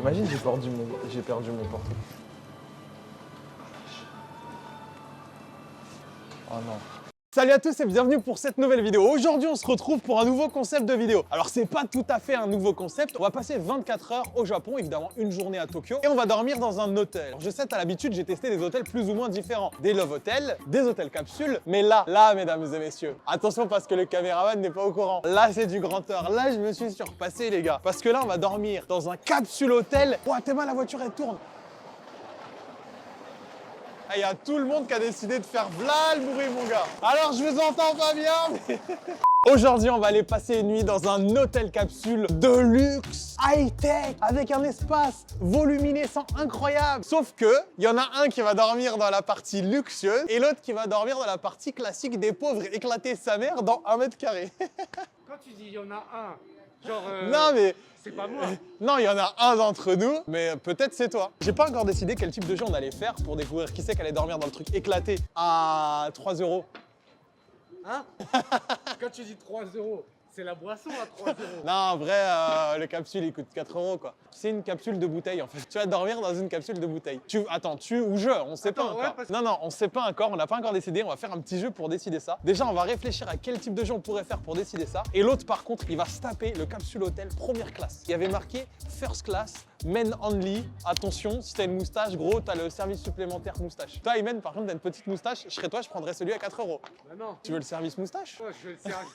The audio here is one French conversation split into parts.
Imagine, j'ai perdu mon portefeuille. Oh non. Salut à tous et bienvenue pour cette nouvelle vidéo. Aujourd'hui, on se retrouve pour un nouveau concept de vidéo. Alors, c'est pas tout à fait un nouveau concept. On va passer 24 heures au Japon, évidemment une journée à Tokyo, et on va dormir dans un hôtel. Alors, je sais, à l'habitude, j'ai testé des hôtels plus ou moins différents. Des love hotels, des hôtels capsules, mais là, mesdames et messieurs, attention parce que le caméraman n'est pas au courant. Là, c'est du grand heure. Là, je me suis surpassé, les gars. Parce que là, on va dormir dans un capsule hôtel. Oh, Théma, la voiture, elle tourne. Il y a tout le monde qui a décidé de faire v'là le bruit, mon gars. Alors, je vous entends pas bien, mais... Aujourd'hui, on va aller passer une nuit dans un hôtel capsule de luxe, high-tech, avec un espace voluminescent incroyable. Sauf que, il y en a un qui va dormir dans la partie luxueuse et l'autre qui va dormir dans la partie classique des pauvres éclater sa mère dans 1 mètre carré. Quand tu dis il y en a un, genre... Non, mais... C'est pas moi. Non, il y en a un d'entre nous, mais peut-être c'est toi. J'ai pas encore décidé quel type de jeu on allait faire pour découvrir qui c'est qui allait dormir dans le truc éclaté à 3 €. Hein? Quand tu dis 3 €, c'est la boisson à 3 €. Non, en vrai, le capsule, il coûte 4 € quoi. C'est une capsule de bouteille en fait. Tu vas dormir dans une capsule de bouteille. Attends, on sait pas encore. Ouais, Non, on sait pas encore, on n'a pas encore décidé. On va faire un petit jeu pour décider ça. Déjà, on va réfléchir à quel type de jeu on pourrait faire pour décider ça. Et l'autre, par contre, il va se taper le capsule hôtel première classe. Il y avait marqué First Class, Men Only. Attention, si t'as une moustache, gros, t'as le service supplémentaire moustache. Toi, Aymen, par contre, t'as une petite moustache. Je serais toi, je prendrais celui à 4 €. Bah non. Tu veux le service moustache? Ouais, je veux le service.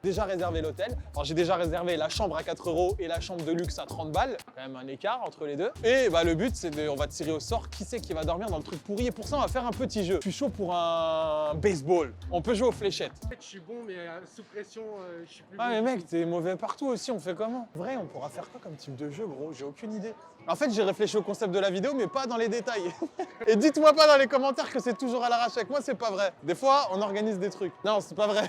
Déjà réservé l'hôtel. Alors j'ai déjà réservé la chambre à 4 € et la chambre de luxe à 30 balles. Quand même un écart entre les deux. Et bah le but c'est on va tirer au sort qui c'est qui va dormir dans le truc pourri. Et pour ça on va faire un petit jeu. Je suis chaud pour un baseball. On peut jouer aux fléchettes. En fait, je suis bon, mais sous pression, je suis plus Ah bon. mais mec, t'es mauvais partout aussi, on fait comment? Vrai, on pourra faire quoi comme type de jeu, gros? J'ai aucune idée. En fait, j'ai réfléchi au concept de la vidéo, mais pas dans les détails. Et dites-moi pas dans les commentaires que c'est toujours à l'arrache avec moi, c'est pas vrai. Des fois, on organise des trucs. Non, c'est pas vrai.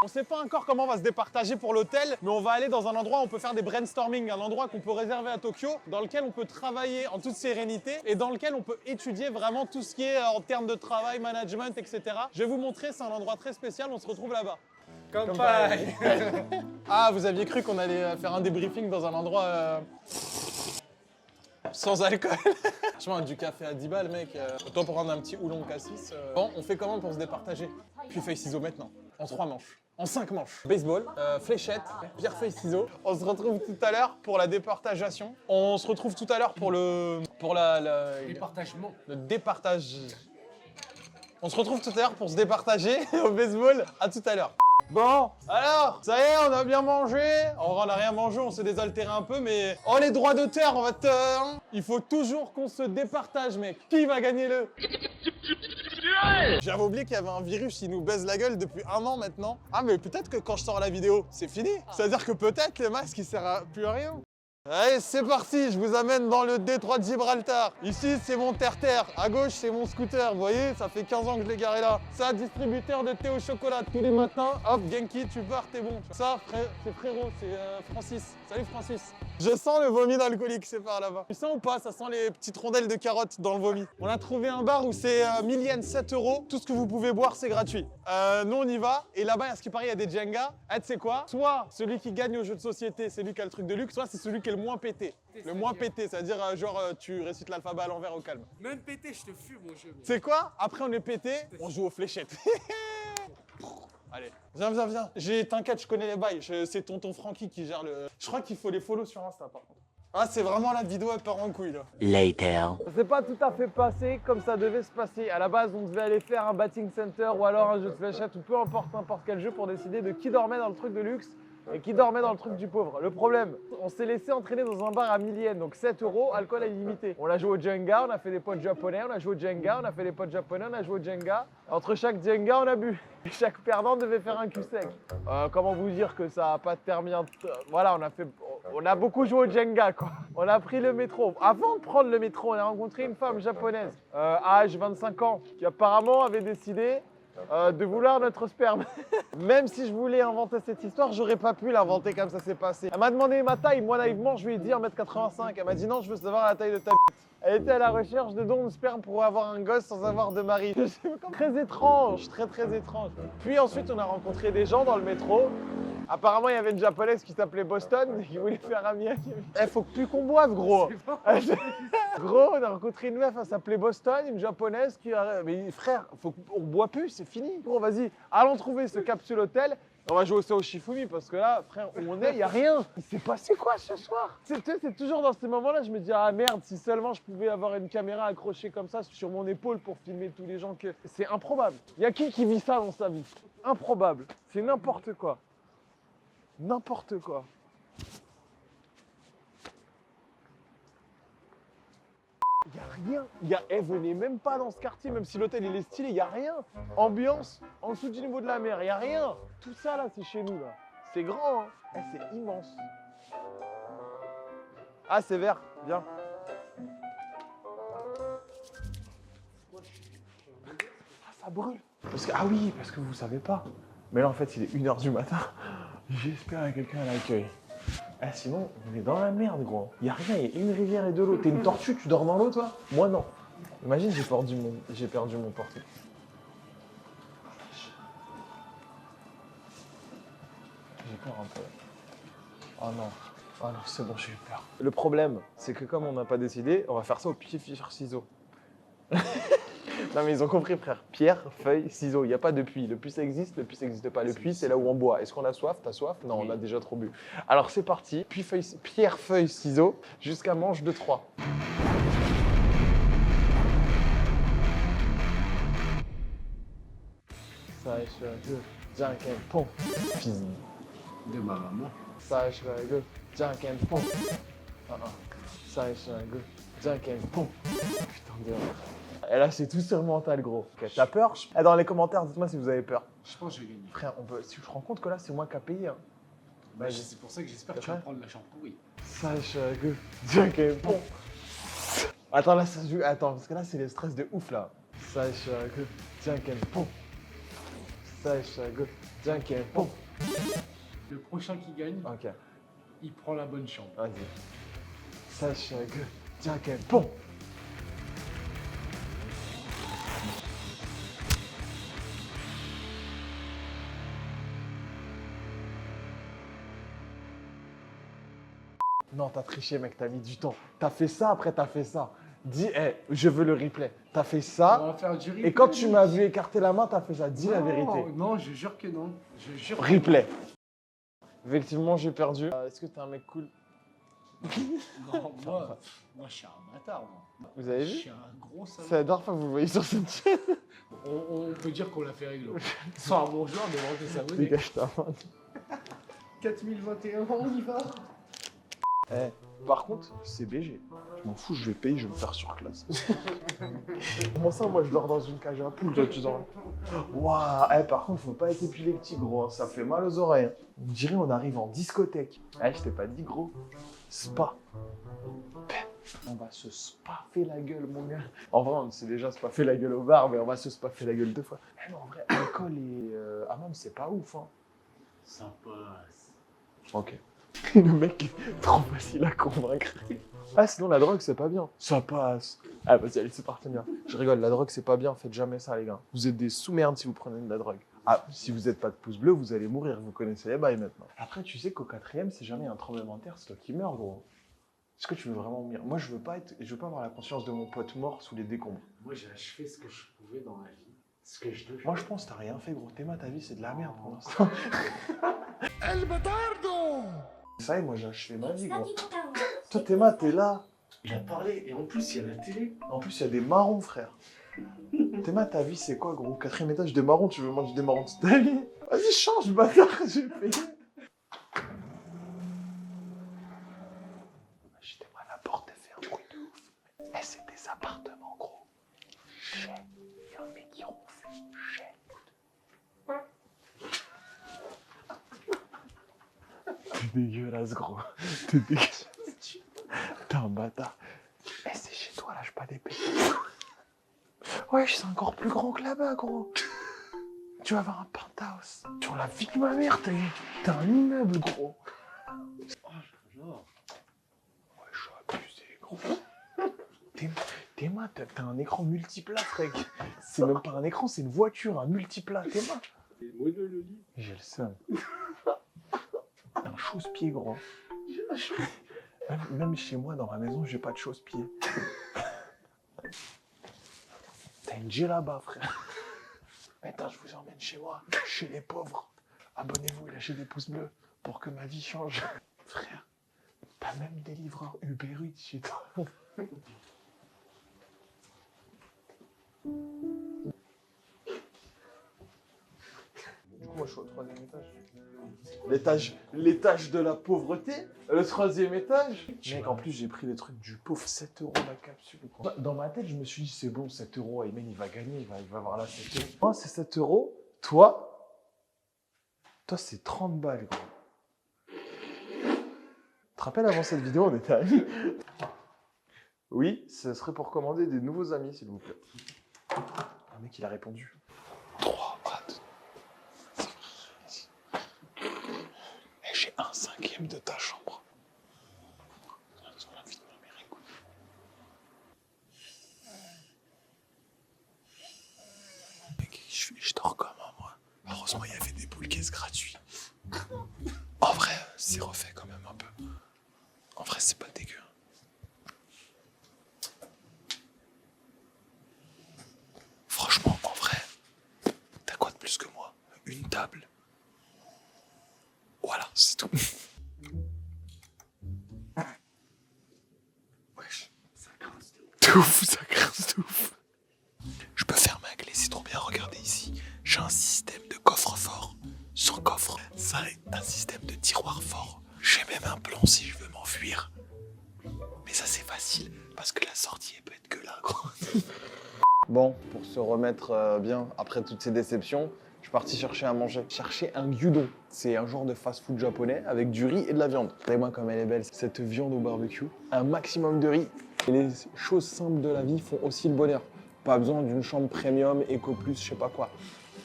On sait pas encore comment on va se départager pour l'hôtel, mais on va aller dans un endroit où on peut faire des brainstorming, un endroit qu'on peut réserver à Tokyo, dans lequel on peut travailler en toute sérénité et dans lequel on peut étudier vraiment tout ce qui est en termes de travail, management, etc. Je vais vous montrer, c'est un endroit très spécial, on se retrouve là-bas. Campagne. Ah, vous aviez cru qu'on allait faire un débriefing dans un endroit sans alcool. Franchement, du café à 10 balles, mec. Autant prendre un petit oolong cassis. Bon, on fait comment pour se départager? Puis feuille ciseaux maintenant, en 3 manches. En 5 manches. Baseball, fléchette, pierre, feuille, ciseaux. On se retrouve tout à l'heure pour la départageation. On se retrouve tout à l'heure pour le Départagement. le départage. On se retrouve tout à l'heure pour se départager au baseball. À tout à l'heure. Bon, alors, ça y est, on a bien mangé. On n'a rien mangé, on s'est désaltéré un peu, mais... Oh, les droits d'auteur, on va te... Il faut toujours qu'on se départage, mec. Qui va gagner le... J'avais oublié qu'il y avait un virus qui nous baise la gueule depuis 1 an maintenant. Ah, mais peut-être que quand je sors la vidéo, c'est fini. C'est-à-dire que peut-être le masque, il sert à plus à rien. Allez, c'est parti, je vous amène dans le détroit de Gibraltar. Ici, c'est mon terre-terre. À gauche, c'est mon scooter. Vous voyez, ça fait 15 ans que je l'ai garé là. Ça, distributeur de thé au chocolat. Tous les matins, hop, Genki, tu pars, t'es bon. Ça, c'est frérot, c'est Francis. Salut Francis. Je sens le vomi d'alcoolique, c'est par là-bas. Tu sens ou pas? Ça sent les petites rondelles de carottes dans le vomi. On a trouvé un bar où c'est 1000 yens, 7 €. Tout ce que vous pouvez boire, c'est gratuit. Nous, on y va. Et là-bas, à ce qui paraît, il y a des Jenga. Tu sais quoi? Soit celui qui gagne au jeu de société, c'est lui qui a le truc de luxe, soit c'est celui qui est le moins pété. Le moins pété, c'est-à-dire genre tu récites l'alphabet à l'envers au calme. Même pété, je te fume, mon jeu. Tu sais quoi? Après on est pété, on joue aux fléchettes. Allez, viens. T'inquiète, je connais les bails. C'est tonton Francky qui gère le... Je crois qu'il faut les follow sur Insta par contre. Ah, c'est vraiment la vidéo, elle part en couille là. Later. Ça s'est pas tout à fait passé comme ça devait se passer. À la base, on devait aller faire un batting center ou alors un jeu de fléchettes ou peu importe n'importe quel jeu pour décider de qui dormait dans le truc de luxe. et qui dormait dans le truc du pauvre. Le problème, on s'est laissé entraîner dans un bar à Millienne, donc 7 €, alcool illimité. On a joué au Jenga, on a fait des potes japonais, on a joué au Jenga, on a fait des potes japonais, on a joué au Jenga. Entre chaque Jenga, on a bu. Et chaque perdant devait faire un cul sec. Comment vous dire que ça n'a pas terminé. Voilà, on a beaucoup joué au Jenga, quoi. On a pris le métro. Avant de prendre le métro, on a rencontré une femme japonaise, à âge 25 ans, qui apparemment avait décidé de vouloir notre sperme. Même si je voulais inventer cette histoire, j'aurais pas pu l'inventer comme ça s'est passé. Elle m'a demandé ma taille, moi naïvement, je lui ai dit 1m85. Elle m'a dit non, je veux savoir la taille de ta bite. Elle était à la recherche de dons de sperme pour avoir un gosse sans avoir de mari. Très étrange, très étrange. Puis ensuite, on a rencontré des gens dans le métro. Apparemment, il y avait une japonaise qui s'appelait Boston, qui voulait faire un Miami. Eh, faut plus qu'on boive, gros. Gros, on a rencontré une meuf, elle s'appelait Boston, une japonaise qui a... Mais frère, on boit plus, c'est fini. Gros, vas-y, allons trouver ce capsule hôtel. On va jouer au Shifumi parce que là, frère, où on est, il n'y a rien. Il s'est passé quoi ce soir? C'est toujours dans ces moments-là, je me dis, ah merde, si seulement je pouvais avoir une caméra accrochée comme ça sur mon épaule pour filmer tous les gens que... C'est improbable. Il y a qui vit ça dans sa vie? Improbable. C'est n'importe quoi. N'importe quoi. Il n'y a rien. Venez même pas dans ce quartier, même si l'hôtel il est stylé, il n'y a rien. Ambiance, en dessous du niveau de la mer, il n'y a rien. Tout ça là, c'est chez nous là. C'est grand, hein. C'est immense. Ah, c'est vert, viens. Ah, ça brûle. Ah oui, parce que vous savez pas. Mais là, en fait, il est 1h du matin. J'espère qu'il y a quelqu'un à l'accueil. Ah, sinon, on est dans la merde, gros. Il n'y a rien, il y a une rivière et de l'eau. T'es une tortue, tu dors dans l'eau, toi? Moi, non. Imagine, j'ai perdu mon portable. J'ai peur un peu. Oh non. Oh non, c'est bon, j'ai eu peur. Le problème, c'est que comme on n'a pas décidé, on va faire ça au pied, feuille, ciseaux. Non mais ils ont compris, frère. Pierre, feuille, ciseaux. Il n'y a pas de puits. Le puits ça existe, le puits ça n'existe pas. Le puits c'est là où on boit. Est-ce qu'on a soif? T'as soif? Non, on a déjà trop bu. Alors c'est parti. Pierre, feuille, ciseaux jusqu'à manche de 3. Ça je veux, janken pong. Fils de ma maman. Ça je veux, janken pong. Ça je veux, janken pong. Putain de merde. Et là, c'est tout sur le mental, gros. Okay, t'as peur? Dans les commentaires, dites-moi si vous avez peur. Je pense que je vais gagner. Frère, si je rends compte que là, c'est moi qui a payé. Hein. Bah, c'est pour ça que j'espère que tu vas prendre la chambre pourrie. Bon. Attends, là, ça joue. Attends, parce que là, c'est le stress de ouf, là. Bon. Le prochain qui gagne, Ok. il prend la bonne chambre. Vas-y. Bon. Non, t'as triché, mec, t'as mis du temps. T'as fait ça, après t'as fait ça. Dis, je veux le replay. T'as fait ça, On va faire du replay. et quand tu m'as vu écarter la main, t'as fait ça. Dis la vérité. Non, je jure que non. Je jure. Replay. Effectivement, j'ai perdu. Est-ce que t'es un mec cool? Non, moi, je suis un bâtard, moi. Vous avez Je vu? suis un gros salaud. C'est la dernière fois que vous le voyez sur cette chaîne. On peut dire qu'on l'a fait réglo. Sans un bon joueur, demandez sa monnaie. Dégage ta main. 4021, on y va. Par contre, c'est BG. Je m'en fous, je vais payer, je vais me faire sur classe. Comment ça, moi, je dors dans une cage à poules, toi, tu dors. Waouh, par contre, faut pas être épileptique, gros. Hein. Ça fait mal aux oreilles. On dirait on arrive en discothèque. Je t'ai pas dit, gros. Spa. On va se spaffer la gueule, mon gars. En vrai, on s'est déjà spaffé la gueule au bar, mais on va se spaffer la gueule 2 fois. Mais en vrai, alcool et hammam, c'est pas ouf, hein. Ça passe. Ok. Le mec est trop facile à convaincre. Ah, sinon la drogue c'est pas bien. Ça passe. Ah, vas-y, allez, c'est parti bien. Je rigole, la drogue c'est pas bien, faites jamais ça, les gars. Vous êtes des sous-merdes si vous prenez de la drogue. Ah, si vous n'êtes pas de pouce bleu, vous allez mourir, vous connaissez les bails maintenant. Après, tu sais qu'au 4e, si jamais il y a un tremblement de terre, c'est toi qui meurs, gros. Est-ce que tu veux vraiment mourir? Moi, je veux pas avoir la conscience de mon pote mort sous les décombres. Moi, j'ai achevé ce que je pouvais dans la vie. Ce que je devais. Moi, je pense que t'as rien fait, gros. Théma, ta vie, c'est de la merde pour l'instant. El Batardo! Ça y est, moi, j'ai achevé ma vie, gros. Toi, Théma, t'es là. Il a parlé, et en plus, il y a la télé. En plus, il y a des marrons, frère. Théma, ta vie, c'est quoi, gros? 4e étage, des marrons, tu veux manger des marrons toute ta vie? Vas-y, change, bâtard, je vais payer. Il y a un mec qui ronfle. T'es dégueulasse, gros. T'es dégueulasse. T'es un bâtard. Eh, c'est chez toi, lâche pas des pétales. Ouais, c'est encore plus grand que là-bas, gros. Tu vas avoir un penthouse. Sur la vie de ma mère, t'as un immeuble, gros. Ouais, je suis abusé, gros. T'es mains, t'as un écran multiplat, frère. C'est même pas un écran, c'est une voiture, un multiplat. T'es mains. Moi, le lit. J'ai le seum. Un chausse-pied, gros. Même chez moi, dans ma maison, j'ai pas de chausse-pied. T'as une G là-bas, frère. Attends, je vous emmène chez moi, chez les pauvres. Abonnez-vous et lâchez des pouces bleus pour que ma vie change. Frère, t'as même des livreurs Uber Eats chez toi. Du coup, moi, je suis au 3e étage. L'étage de la pauvreté. Le 3e étage. Mec, en plus, j'ai pris les trucs du pauvre. 7 € la capsule, quoi. Dans ma tête, je me suis dit, c'est bon, 7 €. Ayman, il va gagner, il va avoir là 7 €. Moi, c'est 7 €. Toi, c'est 30 balles, gros. Tu te rappelles, avant cette vidéo, on était amis. Oui, ce serait pour commander des nouveaux amis, s'il vous plaît. Le mec, il a répondu. 3, 4. J'ai 1/5 de ta chambre. Sur la vie de ma mère, écoute. Mec, je dors comment, moi? Heureusement, il y avait des boules caisses gratuits. En vrai, c'est refait quand même un peu. En vrai, c'est pas dégueu. Franchement, en vrai, t'as quoi de plus que moi? Une table. Voilà, c'est tout. Wesh, ça grince de ouf, ça grince de ouf. Je peux fermer à clé, c'est trop bien. Regardez ici, j'ai un système de coffre-fort sans coffre. Ça a un système de tiroir fort. J'ai même un plan si je veux m'enfuir. Mais ça, c'est facile parce que la sortie, elle peut être que là, gros. Bon, pour se remettre bien après toutes ces déceptions, je suis parti chercher à manger. Chercher un gyudon. C'est un genre de fast-food japonais avec du riz et de la viande. Regardez-moi comme elle est belle, cette viande au barbecue. Un maximum de riz. Et les choses simples de la vie font aussi le bonheur. Pas besoin d'une chambre premium, Eco Plus, je sais pas quoi.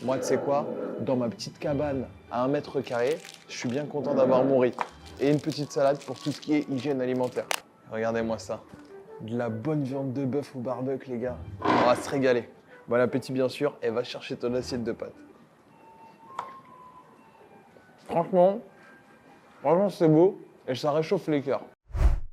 Moi, tu sais quoi? Dans ma petite cabane à 1 mètre carré, je suis bien content d'avoir mon riz. Et une petite salade pour tout ce qui est hygiène alimentaire. Regardez-moi ça. De la bonne viande de bœuf au barbecue, les gars. On va se régaler. Bon appétit, bien sûr, et va chercher ton assiette de pâtes. Franchement, c'est beau et ça réchauffe les cœurs.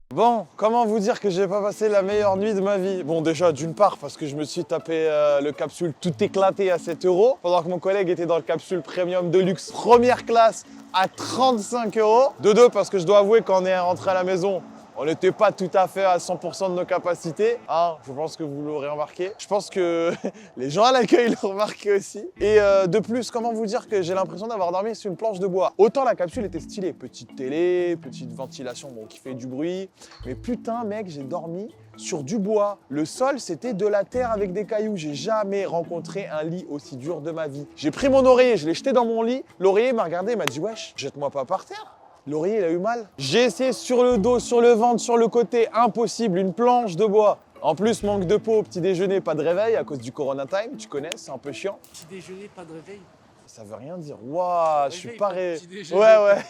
Bon, comment vous dire que j'ai pas passé la meilleure nuit de ma vie? Bon, déjà, d'une part, parce que je me suis tapé le capsule tout éclaté à 7 €, pendant que mon collègue était dans le capsule premium de luxe première classe à 35 €. De deux, parce que je dois avouer, quand on est rentré à la maison, on n'était pas tout à fait à 100% de nos capacités, hein, je pense que vous l'aurez remarqué. Je pense que les gens à l'accueil l'ont remarqué aussi. Et de plus, comment vous dire que j'ai l'impression d'avoir dormi sur une planche de bois. Autant la capsule était stylée, petite télé, petite ventilation bon, qui fait du bruit. Mais putain mec, j'ai dormi sur du bois. Le sol, c'était de la terre avec des cailloux. J'ai jamais rencontré un lit aussi dur de ma vie. J'ai pris mon oreiller, je l'ai jeté dans mon lit. L'oreiller m'a regardé et m'a dit « Wesh, jette-moi pas par terre ». L'oreiller, il a eu mal. J'ai essayé sur le dos, sur le ventre, sur le côté. Impossible, une planche de bois. En plus, manque de peau, petit déjeuner, pas de réveil à cause du Corona Time. Tu connais, c'est un peu chiant. Petit déjeuner, pas de réveil. Ça veut rien dire. Waouh, je suis paré. Petit déjeuner. Ouais,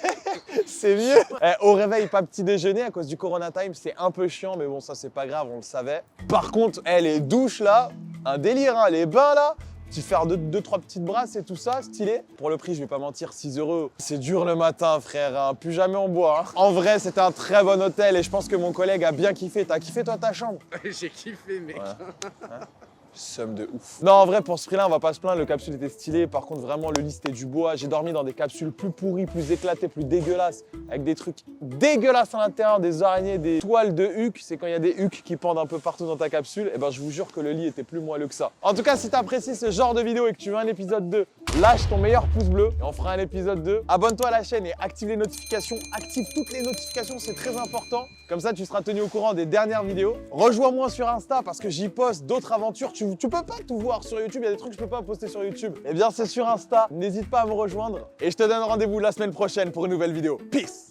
c'est mieux. Au réveil, pas petit déjeuner à cause du Corona Time. C'est un peu chiant, mais bon, ça, c'est pas grave, on le savait. Par contre, les douches là, un délire, hein, les bains là. Tu faire 2-3 petites brasses et tout ça, stylé. Pour le prix, je vais pas mentir, 6 €. C'est dur le matin, frère, hein. Plus jamais on boit. Hein. En vrai, c'était un très bon hôtel et je pense que mon collègue a bien kiffé. T'as kiffé toi ta chambre? J'ai kiffé, mec. Ouais. Hein, somme de ouf. Non, en vrai, pour ce prix-là, on va pas se plaindre. Le capsule était stylé. Par contre, vraiment, le lit, c'était du bois. J'ai dormi dans des capsules plus pourries, plus éclatées, plus dégueulasses. Avec des trucs dégueulasses à l'intérieur, des araignées, des toiles de huc. C'est quand il y a des hucs qui pendent un peu partout dans ta capsule. Et ben, je vous jure que le lit était plus moelleux que ça. En tout cas, si t'apprécies ce genre de vidéo et que tu veux un épisode 2, lâche ton meilleur pouce bleu et on fera un épisode 2. Abonne-toi à la chaîne et active les notifications. Active toutes les notifications, c'est très important. Comme ça, tu seras tenu au courant des dernières vidéos. Rejoins-moi sur Insta parce que j'y poste d'autres aventures. Tu peux pas tout voir sur YouTube, il y a des trucs que je peux pas poster sur YouTube. Eh bien, c'est sur Insta. N'hésite pas à me rejoindre et je te donne rendez-vous la semaine prochaine pour une nouvelle vidéo. Peace!